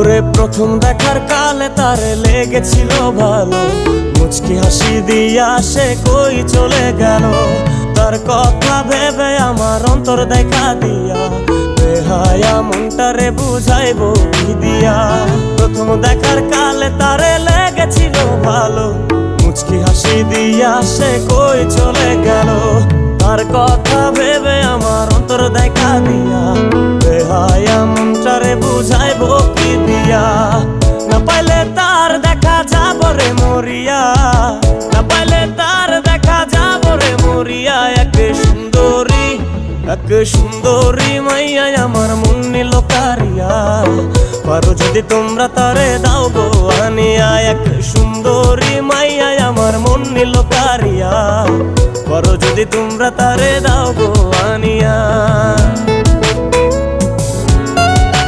ওরে প্রথম দেখার কালে তারে লেগেছিল ভালো, মুচকি হাসি দিয়া সে কই চলে গেল। তার কথা ভেবে আমার অন্তর দেখা দিয়া, বেহায়া মনটারে বুঝাইবো কি দিয়া। প্রথম দেখার কালে তারে লেগেছিল ভালো, মুচকি হাসি দিয়া সে কই চলে গেল। তার কথা ভেবে আমার অন্তর দেখা দিয়া, বেহায়া মনটারে বুঝাইবো কি দিয়া। না পাইলে তার দেখা যাব রে মরিয়া, না পাইলে তার দেখা যাব রে মরিয়া। এক সুন্দরী মাইয়া আমার মন নিল কারিয়া, পারো যদি তোমরা তারে দাও গো আনিয়া। এক সুন্দরী মাইয়া আমার মন নিল কারিয়া, পারো যদি তোমরা তারে দাও গো আনিয়া।